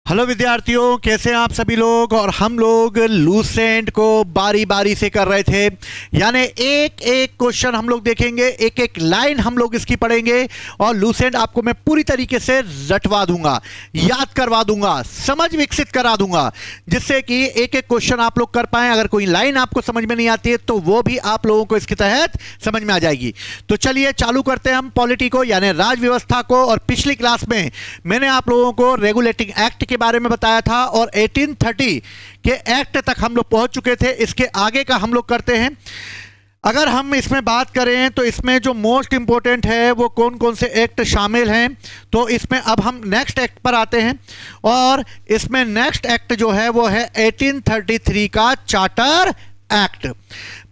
Hello विद्यार्थियों, कैसे हैं आप सभी लोग। और हम लोग लूसेंट को बारी बारी से कर रहे थे, यानी एक एक क्वेश्चन हम लोग देखेंगे, एक एक लाइन हम लोग इसकी पढ़ेंगे और लूसेंट आपको मैं पूरी तरीके से रटवा दूंगा, याद करवा दूंगा, समझ विकसित करा दूंगा, जिससे कि एक एक क्वेश्चन आप लोग कर पाए। अगर कोई लाइन आपको समझ में नहीं आती है तो वो भी आप लोगों को इसके तहत समझ में आ जाएगी। तो चलिए चालू करते हैं हम पॉलिटी को, यानी राज व्यवस्था को। और पिछली क्लास में मैंने आप लोगों को रेगुलेटिंग एक्ट के बारे में बताया था और 1830 के एक्ट तक हम लोग पहुंच चुके थे। इसके आगे का हम लोग करते हैं। अगर हम इसमें बात करें तो इसमें जो मोस्ट इंपॉर्टेंट है वो कौन कौन से एक्ट शामिल हैं, तो इसमें अब हम नेक्स्ट एक्ट पर आते हैं। और इसमें नेक्स्ट एक्ट जो है वो है 1833 का चार्टर एक्ट।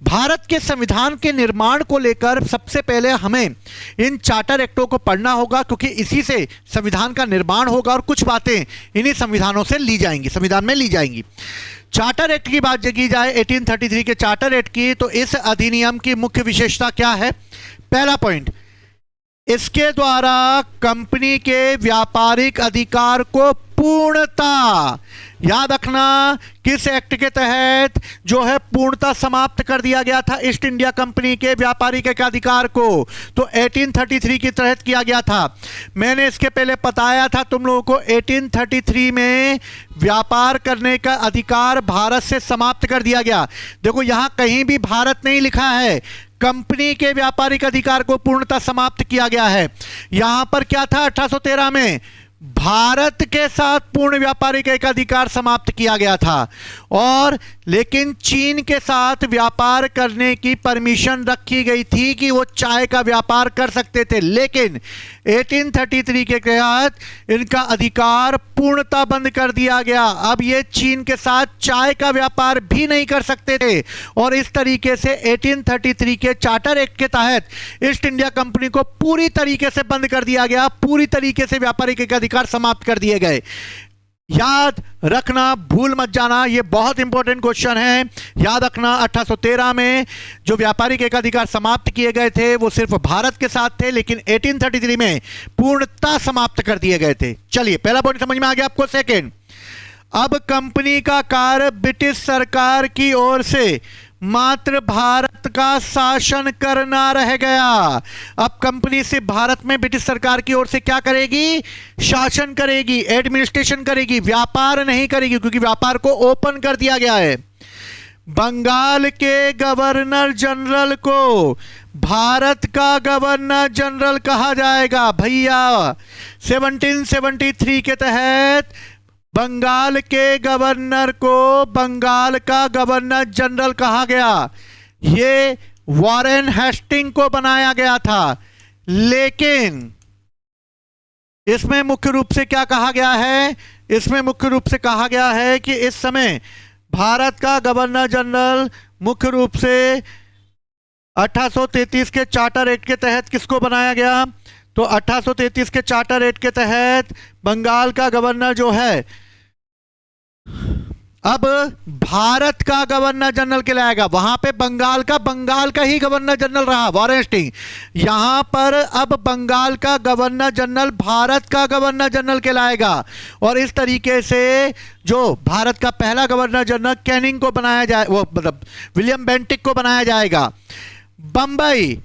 भारत के संविधान के निर्माण को लेकर सबसे पहले हमें इन चार्टर एक्टों को पढ़ना होगा, क्योंकि इसी से संविधान का निर्माण होगा और कुछ बातें इन्हीं संविधानों से ली जाएंगी, संविधान में ली जाएंगी। चार्टर एक्ट की बात की जाए 1833 के चार्टर एक्ट की, तो इस अधिनियम की मुख्य विशेषता क्या है। पहला पॉइंट, इसके द्वारा कंपनी के व्यापारिक अधिकार को पूर्णता, याद रखना, किस एक्ट के तहत जो है पूर्णता समाप्त कर दिया गया था ईस्ट इंडिया कंपनी के व्यापारिक अधिकार को, तो 1833 के तहत किया गया था। मैंने इसके पहले बताया था तुम लोगों को, 1833 में व्यापार करने का अधिकार भारत से समाप्त कर दिया गया। देखो यहां कहीं भी भारत नहीं लिखा है, कंपनी के व्यापारिक अधिकार को पूर्णता समाप्त किया गया है। यहां पर क्या था 1813 में, भारत के साथ पूर्ण व्यापारिक एक अधिकार समाप्त किया गया था, और लेकिन चीन के साथ व्यापार करने की परमिशन रखी गई थी कि वो चाय का व्यापार कर सकते थे। लेकिन 1833 के तहत इनका अधिकार पूर्णता बंद कर दिया गया। अब ये चीन के साथ चाय का व्यापार भी नहीं कर सकते थे, और इस तरीके से 1833 के चार्टर एक्ट के तहत ईस्ट इंडिया कंपनी को पूरी तरीके से बंद कर दिया गया, पूरी तरीके से व्यापारिक एक अधिकार समाप्त कर दिए गए। याद रखना, भूल मत जाना, ये बहुत इंपॉर्टेंट क्वेश्चन है। याद रखना 1813 में जो व्यापारिक एकाधिकार समाप्त किए गए थे वो सिर्फ भारत के साथ थे, लेकिन 1833 में पूर्णता समाप्त कर दिए गए थे। चलिए पहला पॉइंट समझ में आ गया आपको। सेकंड, अब कंपनी का कार्य ब्रिटिश सरकार की ओर से मात्र भारत का शासन करना रह गया। अब कंपनी से भारत में ब्रिटिश सरकार की ओर से क्या करेगी, शासन करेगी, एडमिनिस्ट्रेशन करेगी, व्यापार नहीं करेगी, क्योंकि व्यापार को ओपन कर दिया गया है। बंगाल के गवर्नर जनरल को भारत का गवर्नर जनरल कहा जाएगा। भैया 1773 के तहत बंगाल के गवर्नर को बंगाल का गवर्नर जनरल कहा गया। ये वॉरेन हेस्टिंग को बनाया गया था, लेकिन इसमें मुख्य रूप से क्या कहा गया है, इसमें मुख्य रूप से कहा गया है कि इस समय भारत का गवर्नर जनरल मुख्य रूप से 1833 के चार्टर एक्ट के तहत किसको बनाया गया, तो 1833 के चार्टर एक्ट के तहत बंगाल का गवर्नर जो है अब भारत का गवर्नर जनरल कहलाएगा। वहां पे बंगाल का ही गवर्नर जनरल रहा वॉरेन हेस्टिंग, यहां पर अब बंगाल का गवर्नर जनरल भारत का गवर्नर जनरल कहलाएगा। और इस तरीके से जो भारत का पहला गवर्नर जनरल कैनिंग को बनाया जाए, वो मतलब विलियम बेंटिक को बनाया जाएगा। बंबई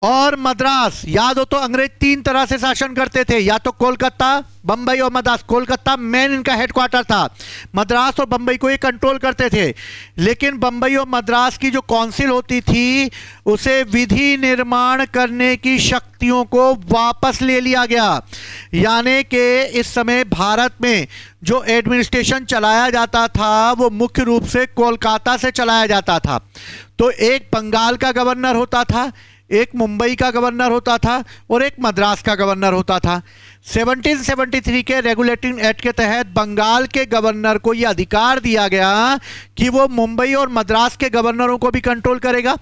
और मद्रास, याद हो तो अंग्रेज तीन तरह से शासन करते थे, या तो कोलकाता, बंबई और मद्रास। कोलकाता मेन इनका हेडक्वार्टर था, मद्रास और बंबई को ये कंट्रोल करते थे। लेकिन बंबई और मद्रास की जो काउंसिल होती थी उसे विधि निर्माण करने की शक्तियों को वापस ले लिया गया, यानी कि इस समय भारत में जो एडमिनिस्ट्रेशन चलाया जाता था वो मुख्य रूप से कोलकाता से चलाया जाता था। तो एक बंगाल का गवर्नर होता था, एक मुंबई का गवर्नर होता था और एक मद्रास का गवर्नर होता था। 1773 के रेगुलेटिंग एक्ट के तहत बंगाल के गवर्नर को यह अधिकार दिया गया कि वो मुंबई और मद्रास के गवर्नरों को भी कंट्रोल करेगा,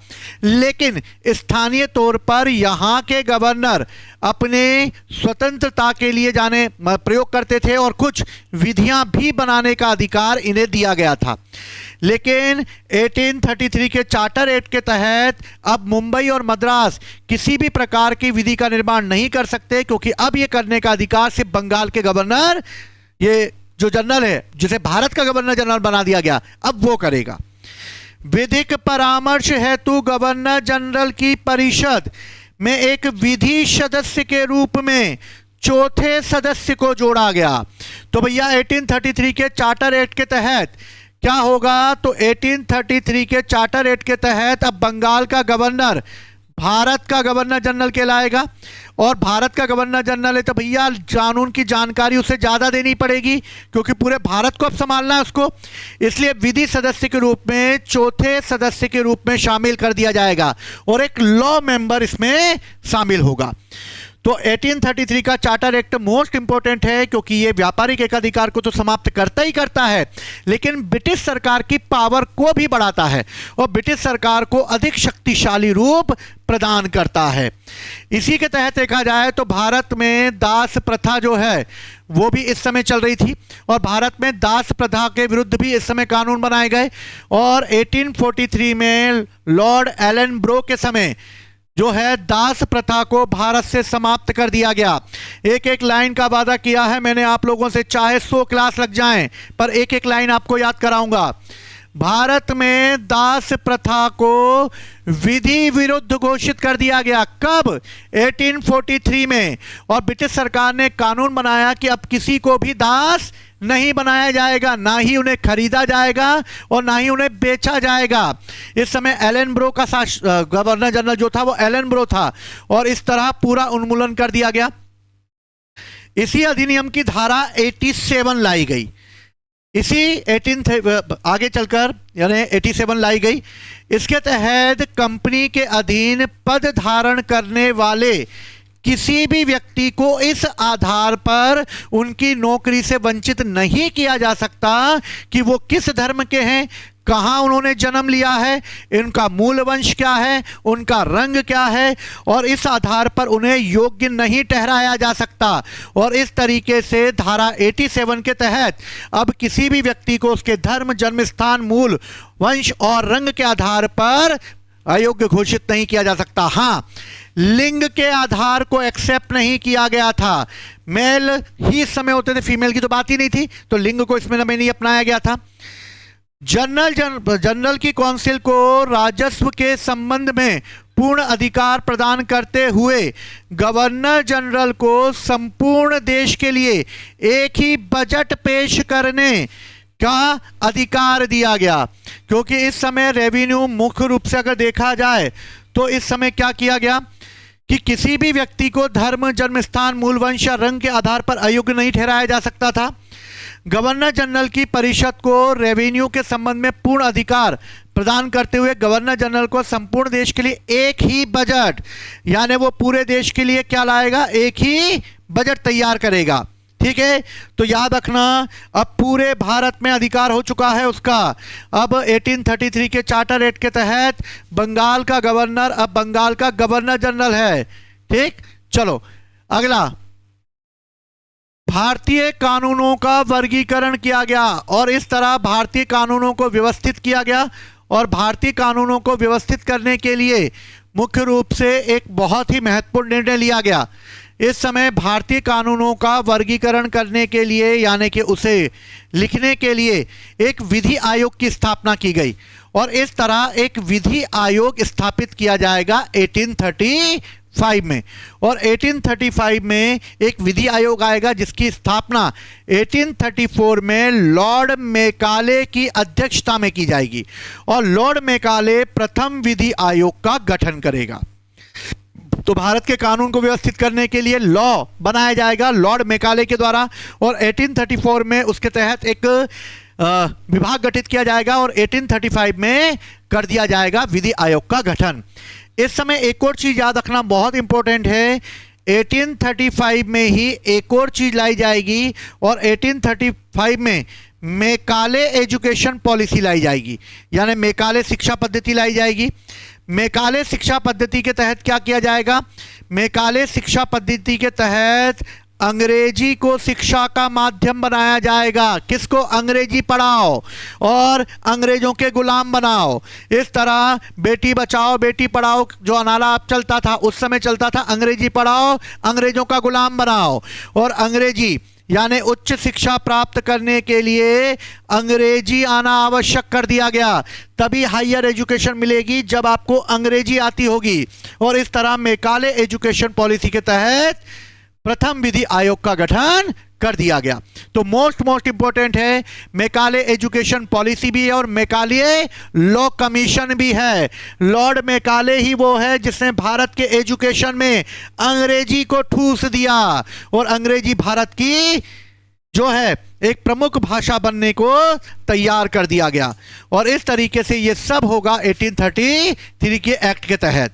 लेकिन स्थानीय तौर पर यहां के गवर्नर अपने स्वतंत्रता के लिए जाने प्रयोग करते थे और कुछ विधियां भी बनाने का अधिकार इन्हें दिया गया था। लेकिन 1833 के चार्टर एक्ट के तहत अब मुंबई और मद्रास किसी भी प्रकार की विधि का निर्माण नहीं कर सकते, क्योंकि अब यह करने का अधिकार सिर्फ बंगाल के गवर्नर ये जो जनरल है जिसे भारत का गवर्नर जनरल बना दिया गया, अब वो करेगा। विधिक परामर्श हेतु गवर्नर जनरल की परिषद में एक विधि सदस्य के रूप में चौथे सदस्य को जोड़ा गया। तो भैया 1833 के चार्टर एक्ट के तहत क्या होगा, तो 1833 के चार्टर एक्ट के तहत अब बंगाल का गवर्नर भारत का गवर्नर जनरल कहलाएगा। और भारत का गवर्नर जनरल है तो भैया कानून की जानकारी उसे ज़्यादा देनी पड़ेगी क्योंकि पूरे भारत को अब संभालना है उसको, इसलिए विधि सदस्य के रूप में चौथे सदस्य के रूप में शामिल कर दिया जाएगा और एक लॉ मेंबर इसमें शामिल होगा। तो 1833 का चार्टर एक्ट मोस्ट इंपॉर्टेंट है क्योंकि ये व्यापारिक एकाधिकार को तो समाप्त करता ही करता है, लेकिन ब्रिटिश सरकार की पावर को भी बढ़ाता है और ब्रिटिश सरकार को अधिक शक्तिशाली रूप प्रदान करता है। इसी के तहत देखा जाए तो भारत में दास प्रथा जो है वो भी इस समय चल रही थी और भारत में दास प्रथा के विरुद्ध भी इस समय कानून बनाए गए। और 1843 में लॉर्ड एलन ब्रो के समय जो है दास प्रथा को भारत से समाप्त कर दिया गया। एक एक लाइन का वादा किया है मैंने आप लोगों से, चाहे 100 क्लास लग जाएं पर एक एक लाइन आपको याद कराऊंगा। भारत में दास प्रथा को विधि विरुद्ध घोषित कर दिया गया। कब? 1843 में। और ब्रिटिश सरकार ने कानून बनाया कि अब किसी को भी दास नहीं बनाया जाएगा, ना ही उन्हें खरीदा जाएगा और ना ही उन्हें बेचा जाएगा। इस समय एलन ब्रो का गवर्नर जनरल जो था वो एलन ब्रो था और इस तरह पूरा उन्मूलन कर दिया गया। इसी अधिनियम की धारा 87 लाई गई, इसी 18 आगे चलकर यानी 87 लाई गई। इसके तहत कंपनी के अधीन पद धारण करने वाले किसी भी व्यक्ति को इस आधार पर उनकी नौकरी से वंचित नहीं किया जा सकता कि वो किस धर्म के हैं, कहाँ उन्होंने जन्म लिया है, इनका मूल वंश क्या है, उनका रंग क्या है, और इस आधार पर उन्हें योग्य नहीं ठहराया जा सकता। और इस तरीके से धारा 87 के तहत अब किसी भी व्यक्ति को उसके धर्म, जन्म स्थान, मूल वंश और रंग के आधार पर अयोग्य घोषित नहीं किया जा सकता। हाँ, लिंग के आधार को एक्सेप्ट नहीं किया गया था। मेल ही इस समय होते थे, फीमेल की तो बात ही नहीं थी, तो लिंग को इसमें नहीं अपनाया गया था। जनरल की काउंसिल को राजस्व के संबंध में पूर्ण अधिकार प्रदान करते हुए गवर्नर जनरल को संपूर्ण देश के लिए एक ही बजट पेश करने का अधिकार दिया गया। क्योंकि इस समय रेवेन्यू मुख्य रूप से अगर देखा जाए तो इस समय क्या किया गया कि किसी भी व्यक्ति को धर्म, जन्म स्थान, मूल वंश या रंग के आधार पर अयोग्य नहीं ठहराया जा सकता था। गवर्नर जनरल की परिषद को रेवेन्यू के संबंध में पूर्ण अधिकार प्रदान करते हुए गवर्नर जनरल को संपूर्ण देश के लिए एक ही बजट, यानी वो पूरे देश के लिए क्या लाएगा, एक ही बजट तैयार करेगा। ठीक है, तो याद रखना अब पूरे भारत में अधिकार हो चुका है उसका। अब 1833 के चार्टर एक्ट के तहत बंगाल का गवर्नर अब बंगाल का गवर्नर जनरल है। ठीक, चलो अगला, भारतीय कानूनों का वर्गीकरण किया गया और इस तरह भारतीय कानूनों को व्यवस्थित किया गया। और भारतीय कानूनों को व्यवस्थित करने के लिए मुख्य रूप से एक बहुत ही महत्वपूर्ण निर्णय लिया गया। इस समय भारतीय कानूनों का वर्गीकरण करने के लिए यानी कि उसे लिखने के लिए एक विधि आयोग की स्थापना की गई और इस तरह एक विधि आयोग स्थापित किया जाएगा 1835 में। और 1835 में एक विधि आयोग आएगा जिसकी स्थापना 1834 में लॉर्ड मेकाले की अध्यक्षता में की जाएगी और लॉर्ड मेकाले प्रथम विधि आयोग का गठन करेगा। तो भारत के कानून को व्यवस्थित करने के लिए लॉ बनाया जाएगा लॉर्ड मेकाले के द्वारा और 1834 में उसके तहत एक विभाग गठित किया जाएगा और 1835 में कर दिया जाएगा विधि आयोग का गठन। इस समय एक और चीज याद रखना बहुत इंपॉर्टेंट है, 1835 में ही एक और चीज लाई जाएगी और 1835 में मेकाले एजुकेशन पॉलिसी लाई जाएगी, यानी मेकाले शिक्षा पद्धति लाई जाएगी। मेकाले शिक्षा पद्धति के तहत क्या किया जाएगा, मेकाले शिक्षा पद्धति के तहत अंग्रेजी को शिक्षा का माध्यम बनाया जाएगा। किसको? अंग्रेजी पढ़ाओ और अंग्रेजों के गुलाम बनाओ। इस तरह बेटी बचाओ बेटी पढ़ाओ जो नारा अब चलता था, उस समय चलता था अंग्रेजी पढ़ाओ अंग्रेजों का गुलाम बनाओ। और अंग्रेजी यानी उच्च शिक्षा प्राप्त करने के लिए अंग्रेजी आना आवश्यक कर दिया गया। तभी हायर एजुकेशन मिलेगी जब आपको अंग्रेजी आती होगी। और इस तरह मैकाले एजुकेशन पॉलिसी के तहत प्रथम विधि आयोग का गठन कर दिया गया। तो मोस्ट इंपॉर्टेंट है, मैकाले एजुकेशन पॉलिसी भी है और मैकाले लॉ कमीशन भी है। लॉर्ड मैकाले ही वो है जिसने भारत के एजुकेशन में अंग्रेजी को ठूस दिया और अंग्रेजी भारत की जो है एक प्रमुख भाषा बनने को तैयार कर दिया गया। और इस तरीके से ये सब होगा 1833 के एक्ट के तहत।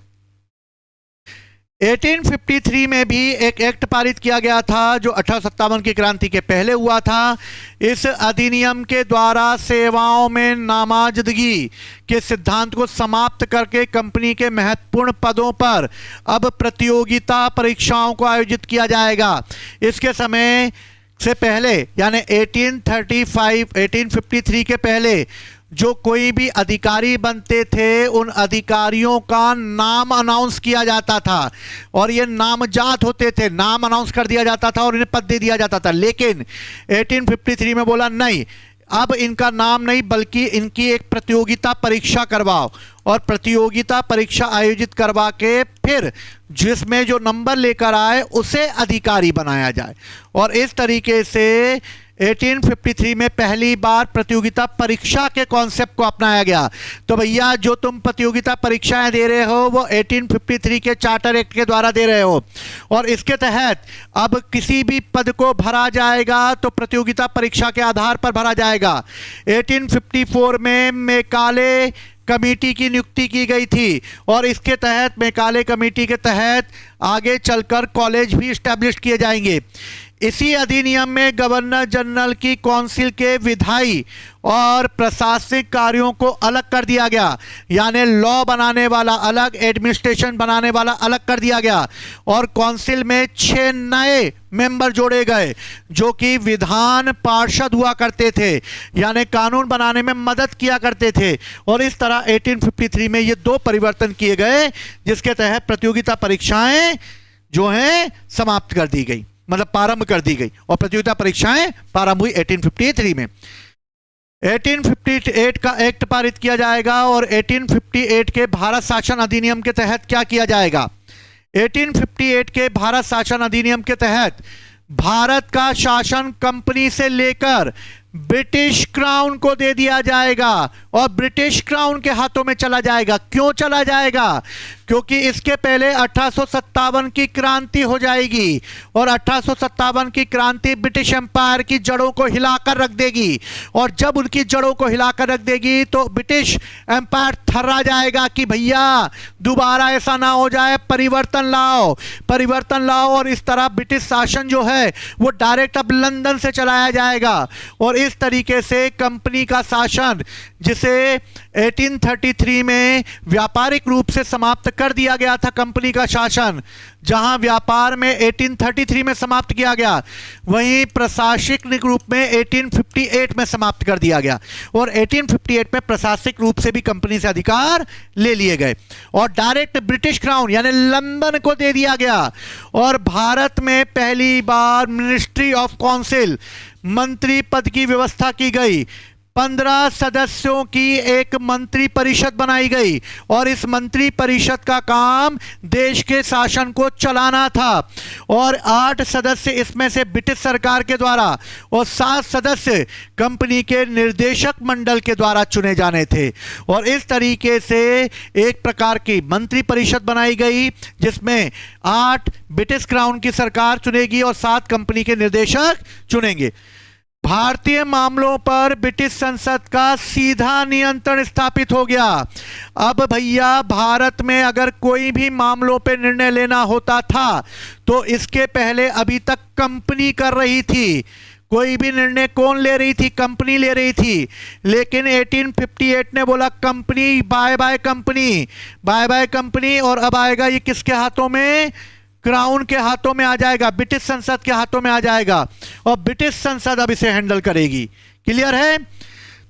1853 में भी एक एक्ट पारित किया गया था जो 1857 की क्रांति के पहले हुआ था। इस अधिनियम के द्वारा सेवाओं में नामजदगी के सिद्धांत को समाप्त करके कंपनी के महत्वपूर्ण पदों पर अब प्रतियोगिता परीक्षाओं को आयोजित किया जाएगा। इसके समय से पहले यानी 1853 के पहले जो कोई भी अधिकारी बनते थे उन अधिकारियों का नाम अनाउंस किया जाता था और ये नामजात होते थे, नाम अनाउंस कर दिया जाता था और इन्हें पद दे दिया जाता था। लेकिन 1853 में बोला नहीं, अब इनका नाम नहीं बल्कि इनकी एक प्रतियोगिता परीक्षा करवाओ और प्रतियोगिता परीक्षा आयोजित करवा के फिर जिसमें जो नंबर लेकर आए उसे अधिकारी बनाया जाए। और इस तरीके से 1853 में पहली बार प्रतियोगिता परीक्षा के कॉन्सेप्ट को अपनाया गया। तो भैया जो तुम प्रतियोगिता परीक्षाएं दे रहे हो वो 1853 के चार्टर एक्ट के द्वारा दे रहे हो और इसके तहत अब किसी भी पद को भरा जाएगा तो प्रतियोगिता परीक्षा के आधार पर भरा जाएगा। 1854 में मैकाले कमेटी की नियुक्ति की गई थी और इसके तहत मैकाले कमेटी के तहत आगे चलकर कॉलेज भी स्टैब्लिश किए जाएंगे। इसी अधिनियम में गवर्नर जनरल की काउंसिल के विधायी और प्रशासनिक कार्यों को अलग कर दिया गया, यानी लॉ बनाने वाला अलग, एडमिनिस्ट्रेशन बनाने वाला अलग कर दिया गया। और काउंसिल में 6 नए मेंबर जोड़े गए जो कि विधान पार्षद हुआ करते थे, यानी कानून बनाने में मदद किया करते थे। और इस तरह 1853 में ये 2 परिवर्तन किए गए जिसके तहत प्रतियोगिता परीक्षाएं जो हैं समाप्त कर दी गई, मतलब प्रारंभ कर दी गई और प्रतियोगिता परीक्षाएं प्रारंभ हुई 1853 में। 1858 का एक्ट पारित किया जाएगा और 1858 के भारत शासन अधिनियम के तहत क्या किया जाएगा? 1858 के भारत शासन अधिनियम के तहत भारत का शासन कंपनी से लेकर ब्रिटिश क्राउन को दे दिया जाएगा और ब्रिटिश क्राउन के हाथों में चला जाएगा। क्यों चला जाएगा? क्योंकि इसके पहले 1857 की क्रांति हो जाएगी और 1857 की क्रांति ब्रिटिश एम्पायर की जड़ों को हिलाकर रख देगी और जब उनकी जड़ों को हिलाकर रख देगी तो ब्रिटिश एम्पायर थर्रा जाएगा कि भैया दोबारा ऐसा ना हो जाए, परिवर्तन लाओ, परिवर्तन लाओ। और इस तरह ब्रिटिश शासन जो है वो डायरेक्ट अब लंदन से चलाया जाएगा और इस तरीके से कंपनी का शासन जिसे 1833 में व्यापारिक रूप से समाप्त कर दिया गया था, कंपनी का शासन जहां व्यापार में 1833 में समाप्त किया गया वहीं प्रशासनिक रूप में 1858 में समाप्त कर दिया गया और 1858 में प्रशासनिक रूप से भी कंपनी से अधिकार ले लिए गए और डायरेक्ट ब्रिटिश क्राउन यानी लंदन को दे दिया गया। और भारत में पहली बार मिनिस्ट्री ऑफ काउंसिल मंत्री पद की व्यवस्था की गई। 15 सदस्यों की एक मंत्री परिषद बनाई गई और इस मंत्री परिषद का काम देश के शासन को चलाना था और 8 सदस्य इसमें से ब्रिटिश सरकार के द्वारा और 7 सदस्य कंपनी के निर्देशक मंडल के द्वारा चुने जाने थे। और इस तरीके से एक प्रकार की मंत्री परिषद बनाई गई जिसमें 8 ब्रिटिश क्राउन की सरकार चुनेगी और 7 कंपनी के निर्देशक चुनेंगे। भारतीय मामलों पर ब्रिटिश संसद का सीधा नियंत्रण स्थापित हो गया। अब भैया भारत में अगर कोई भी मामलों पर निर्णय लेना होता था तो इसके पहले अभी तक कंपनी कर रही थी। कोई भी निर्णय कौन ले रही थी? कंपनी ले रही थी। लेकिन 1858 ने बोला company bye bye company, bye bye company. और अब आएगा ये किसके हाथों में? क्राउन के हाथों में आ जाएगा, ब्रिटिश संसद के हाथों में आ जाएगा और ब्रिटिश संसद अब इसे हैंडल करेगी। क्लियर है?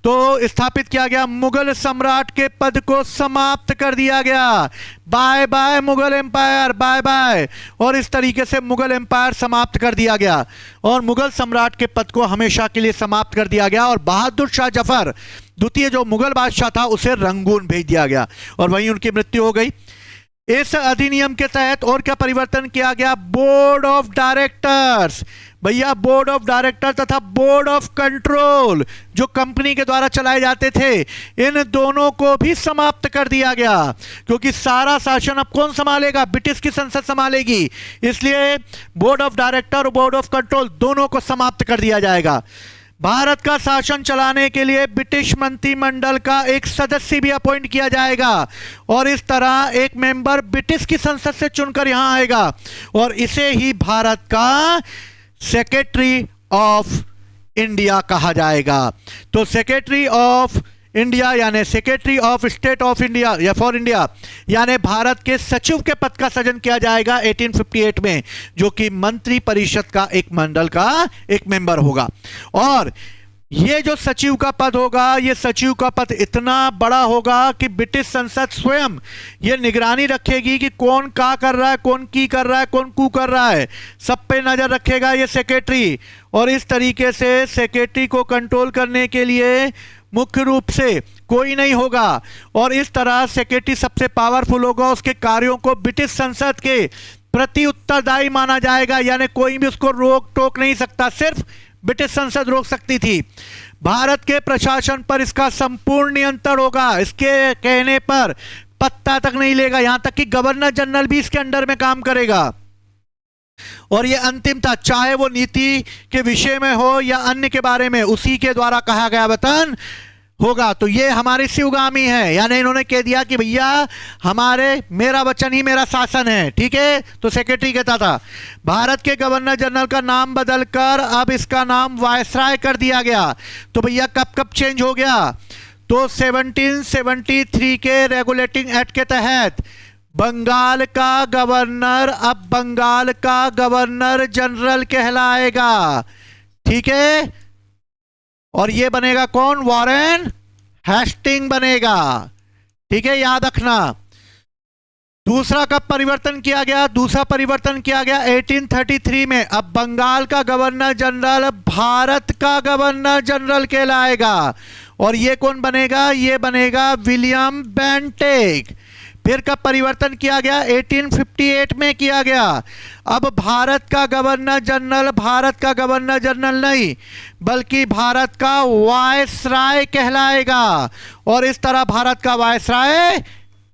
तो स्थापित किया गया, मुगल सम्राट के पद को समाप्त कर दिया गया। Bye bye Mughal empire, bye bye. और इस तरीके से मुगल एम्पायर समाप्त कर दिया गया और मुगल सम्राट के पद को हमेशा के लिए समाप्त कर दिया गया और बहादुर शाह जफर द्वितीय जो मुगल बादशाह था उसे रंगून भेज दिया गया और वहीं उनकी मृत्यु हो गई। इस अधिनियम के तहत और क्या परिवर्तन किया गया? बोर्ड ऑफ डायरेक्टर्स, भैया बोर्ड ऑफ डायरेक्टर तथा बोर्ड ऑफ कंट्रोल जो कंपनी के द्वारा चलाए जाते थे, इन दोनों को भी समाप्त कर दिया गया क्योंकि सारा शासन अब कौन संभालेगा? ब्रिटिश की संसद संभालेगी। इसलिए बोर्ड ऑफ डायरेक्टर और बोर्ड ऑफ कंट्रोल दोनों को समाप्त कर दिया जाएगा। भारत का शासन चलाने के लिए ब्रिटिश मंत्रिमंडल का एक सदस्य भी अपॉइंट किया जाएगा और इस तरह एक मेंबर ब्रिटिश की संसद से चुनकर यहां आएगा और इसे ही भारत का सेक्रेटरी ऑफ इंडिया कहा जाएगा। तो सेक्रेटरी ऑफ इंडिया यानी secretary of state of India या फॉर इंडिया यानी भारत के सचिव के पद का सृजन किया जाएगा 1858 में, जो कि मंत्री परिषद का एक मंडल का एक मेंबर होगा। और ये जो सचिव का पद होगा, ये सचिव का पद इतना बड़ा होगा कि ब्रिटिश संसद स्वयं ये निगरानी रखेगी कि कौन क्या कर रहा है, कौन की कर रहा है, कौन कू कर रहा है, सब पे नजर रखेगा ये सेक्रेटरी। और इस तरीके से सेक्रेटरी को कंट्रोल करने के लिए मुख्य रूप से कोई नहीं होगा और इस तरह सेक्रेटरी सबसे पावरफुल होगा। उसके कार्यों को ब्रिटिश संसद के प्रति उत्तरदायी माना जाएगा, यानी कोई भी उसको रोक टोक नहीं सकता, सिर्फ ब्रिटिश संसद रोक सकती थी। भारत के प्रशासन पर इसका संपूर्ण नियंत्रण होगा, इसके कहने पर पत्ता तक नहीं लेगा, यहां तक कि गवर्नर जनरल भी इसके अंडर में काम करेगा। और ये अंतिम था, चाहे वो नीति के विषय में हो या अन्य के बारे में, उसी के द्वारा कहा गया वतन होगा। तो ये हमारे शिवगामी है, यानी इन्होंने कह दिया कि भैया मेरा वचन ही मेरा शासन है, ठीक है। तो सेक्रेटरी कहता था। भारत के गवर्नर जनरल का नाम बदलकर अब इसका नाम वायसराय कर दिया गया। तो भैया कब कब चेंज हो गया? तो 1773 के रेगुलेटिंग एक्ट के तहत बंगाल का गवर्नर अब बंगाल का गवर्नर जनरल कहलाएगा, ठीक है। और ये बनेगा कौन? वॉरेन हेस्टिंग बनेगा, ठीक है, याद रखना। दूसरा कब परिवर्तन किया गया? दूसरा परिवर्तन किया गया 1833 में। अब बंगाल का गवर्नर जनरल भारत का गवर्नर जनरल कहलाएगा और ये कौन बनेगा? ये बनेगा विलियम बेंटिक। फिर कब परिवर्तन किया गया? 1858 में किया गया। अब भारत का गवर्नर जनरल नहीं बल्कि भारत का वायसराय कहलाएगा और इस तरह भारत का वायसराय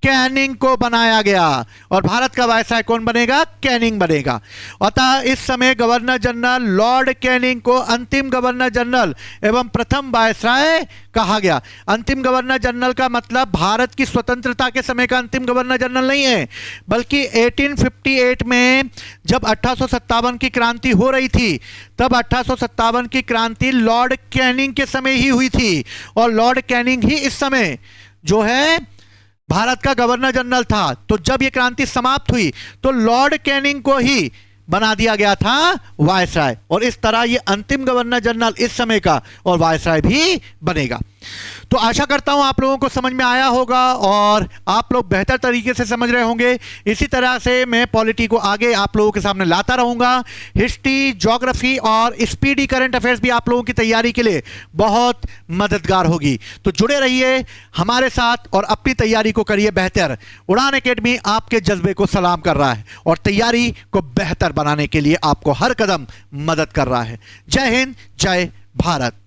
कैनिंग को बनाया गया और भारत का वायसराय कौन बनेगा? कैनिंग बनेगा। अतः इस समय गवर्नर जनरल लॉर्ड कैनिंग को अंतिम गवर्नर जनरल एवं प्रथम वायसराय कहा गया। अंतिम गवर्नर जनरल का मतलब भारत की स्वतंत्रता के समय का अंतिम गवर्नर जनरल नहीं है, बल्कि 1858 में जब 1857 की क्रांति हो रही थी, तब 1857 की क्रांति लॉर्ड कैनिंग के समय ही हुई थी और लॉर्ड कैनिंग ही इस समय जो है भारत का गवर्नर जनरल था। तो जब यह क्रांति समाप्त हुई तो लॉर्ड कैनिंग को ही बना दिया गया था वायसराय और इस तरह ये अंतिम गवर्नर जनरल इस समय का और वायसराय भी बनेगा। तो आशा करता हूं आप लोगों को समझ में आया होगा और आप लोग बेहतर तरीके से समझ रहे होंगे। इसी तरह से मैं पॉलिटी को आगे आप लोगों के सामने लाता रहूंगा। हिस्ट्री, ज्योग्राफी और स्पीडी करंट अफेयर्स भी आप लोगों की तैयारी के लिए बहुत मददगार होगी। तो जुड़े रहिए हमारे साथ और अपनी तैयारी को करिए बेहतर। उड़ान एकेडमी आपके जज्बे को सलाम कर रहा है और तैयारी को बेहतर बनाने के लिए आपको हर कदम मदद कर रहा है। जय हिंद, जय भारत।